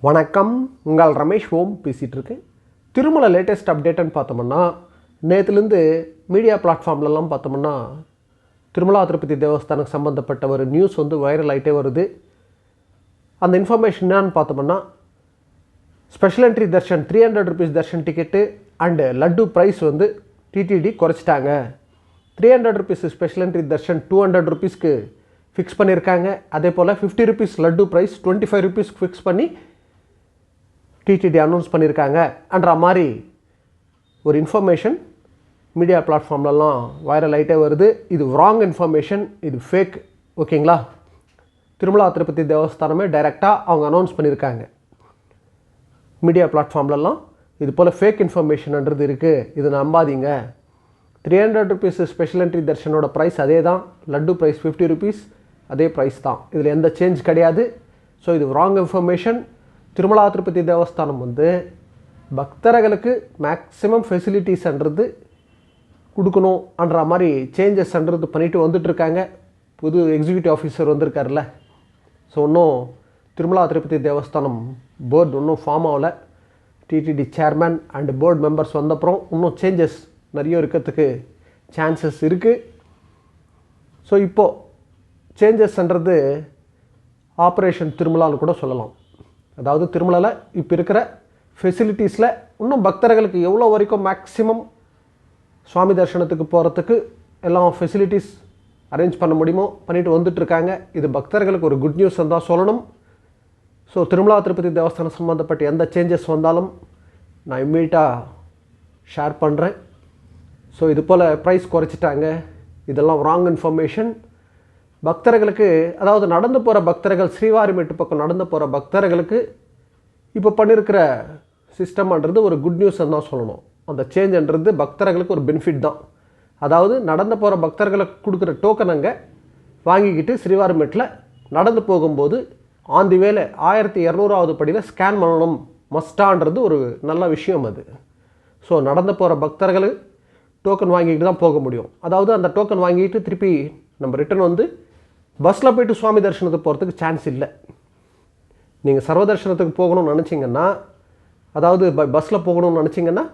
வணக்கம், உங்கள் ரமேஷ் ஓம் பேசிகிட்டு இருக்கேன். திருமலை லேட்டஸ்ட் அப்டேட்டுன்னு பார்த்தோம்னா, நேற்றுலேருந்து மீடியா பிளாட்ஃபார்ம்லலாம் பார்த்தோம்னா திருமலா திருப்பதி தேவஸ்தானுக்கு சம்மந்தப்பட்ட ஒரு நியூஸ் வைரல் ஆகிட்டே வருது. அந்த இன்ஃபர்மேஷன் என்னான்னு பார்த்தோம்னா, special entry darshan 300 rupees darshan ticket and laddu price TTD குறைச்சிட்டாங்க. 300 rupees ஸ்பெஷல் என்ட்ரி தர்ஷன் 200 rupeesக்கு ஃபிக்ஸ் பண்ணியிருக்காங்க. அதே போல் 50 rupees laddu price 25 rupees fix பண்ணி டிடிடி அனௌன்ஸ் பண்ணியிருக்காங்க என்ற மாதிரி ஒரு இன்ஃபர்மேஷன் மீடியா பிளாட்ஃபார்ம்லலாம் வைரல் ஆகிட்டே வருது. இது ராங் இன்ஃபர்மேஷன், இது ஃபேக். ஓகேங்களா? திருமலா திருப்பதி தேவஸ்தானமே டைரெக்டாக அவங்க அனௌன்ஸ் பண்ணியிருக்காங்க. மீடியா பிளாட்ஃபார்ம்லலாம் இது போல் ஃபேக் இன்ஃபர்மேஷன்ன்றது இருக்குது, இது நம்பாதீங்க. 300 rupees ஸ்பெஷல் என்ட்ரி தர்ஷனோட ப்ரைஸ் அதே தான், லட்டு ப்ரைஸ் 50 rupees அதே ப்ரைஸ் தான், இதில் எந்த சேஞ்ச் கிடையாது. ஸோ இது ராங் இன்ஃபர்மேஷன். திருமலா திருப்பதி தேவஸ்தானம் பக்தர்களுக்கு மேக்ஸிமம் ஃபெசிலிட்டிஸ்ன்றது கொடுக்கணுன்ற மாதிரி சேஞ்சஸ்ன்றது பண்ணிட்டு வந்துட்டுருக்காங்க. புது எக்ஸிக்யூட்டிவ் ஆஃபீஸர் வந்திருக்காருல்ல. ஸோ இன்னும் திருமலா திருப்பதி தேவஸ்தானம் போர்டு இன்னும் ஃபார்ம் ஆகலை. TTD chairman and board members வந்தப்புறம் இன்னும் சேஞ்சஸ் நிறைய இருக்கிறதுக்கு சான்சஸ் இருக்குது. ஸோ இப்போது சேஞ்சஸ்ன்றது ஆப்ரேஷன் திருமலான்னு கூட சொல்லலாம். அதாவது திருமலாவில் இப்போ இருக்கிற ஃபெசிலிட்டிஸில் இன்னும் பக்தர்களுக்கு எவ்வளோ வரைக்கும் மேக்ஸிமம் சுவாமி தரிசனத்துக்கு போகிறதுக்கு எல்லாம் ஃபெசிலிட்டிஸ் அரேஞ்ச் பண்ண முடியுமோ பண்ணிட்டு வந்துட்டுருக்காங்க. இது பக்தர்களுக்கு ஒரு குட் நியூஸ் தான் சொல்லணும். ஸோ திருமலா திருப்பதி தேவஸ்தானம் சம்மந்தப்பட்ட எந்த சேஞ்சஸ் வந்தாலும் நான் இம்மீடியட்டாக ஷேர் பண்ணுறேன். ஸோ இது போல் ப்ரைஸ் குறைச்சிட்டாங்க, இதெல்லாம் ராங் இன்ஃபர்மேஷன். பக்தர்களுக்கு, அதாவது நடந்து போகிற பக்தர்கள், ஸ்ரீவாரிமெட்டு பக்கம் நடந்து போகிற பக்தர்களுக்கு இப்போ பண்ணியிருக்கிற சிஸ்டம்ன்றது ஒரு குட் நியூஸ் தான் சொல்லணும். அந்த சேஞ்சுன்றது பக்தர்களுக்கு ஒரு பெனிஃபிட் தான். அதாவது நடந்து போகிற பக்தர்களுக்கு கொடுக்குற டோக்கனுங்க வாங்கிக்கிட்டு ஸ்ரீவாரிமெட்டில் நடந்து போகும்போது ஆன் தி வேலை 1200வது படியில் ஸ்கேன் பண்ணணும் மஸ்டான்றது ஒரு நல்ல விஷயம் அது. ஸோ நடந்து போகிற பக்தர்கள் டோக்கன் வாங்கிக்கிட்டு தான் போக முடியும். அதாவது அந்த டோக்கன் வாங்கிட்டு திருப்பி நம்ம ரிட்டன் பஸ்ஸில் போய்ட்டு சுவாமி தரிசனத்துக்கு போகிறதுக்கு சான்ஸ் இல்லை. நீங்கள் சர்வ தரிசனத்துக்கு போகணும்னு நினச்சிங்கன்னா, அதாவது பஸ்ஸில் போகணும்னு நினச்சிங்கன்னா,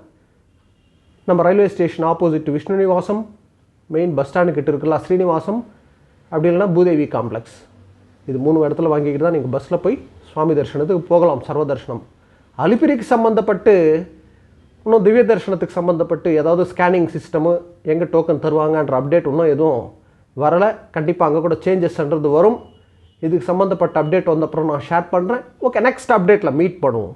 நம்ம railway station opposite Vishnu Nivasam main bus ஸ்டாண்டுக்கிட்ட இருக்குல்ல, ஸ்ரீனிவாசம், அப்படி இல்லைன்னா பூதேவி காம்ப்ளெக்ஸ், இது 3 இடத்துல வாங்கிக்கிட்டு தான் நீங்கள் பஸ்ஸில் போய் சுவாமி தரிசனத்துக்கு போகலாம். சர்வ தரிசனம் அலிப்பிரிக்கு சம்மந்தப்பட்டு இன்னும் திவ்ய தரிசனத்துக்கு சம்மந்தப்பட்டு ஏதாவது ஸ்கேனிங் சிஸ்டமு எங்கே டோக்கன் தருவாங்கன்ற அப்டேட் இன்னும் எதுவும் வரலை. கண்டிப்பாக அங்கே கூட சேஞ்சஸ்ன்றது வரும். இதுக்கு சம்மந்தப்பட்ட அப்டேட் வந்தப்புறம் நான் ஷேர் பண்ணுறேன். ஓகே, நெக்ஸ்ட் அப்டேட்டில் மீட் பண்ணுவோம்.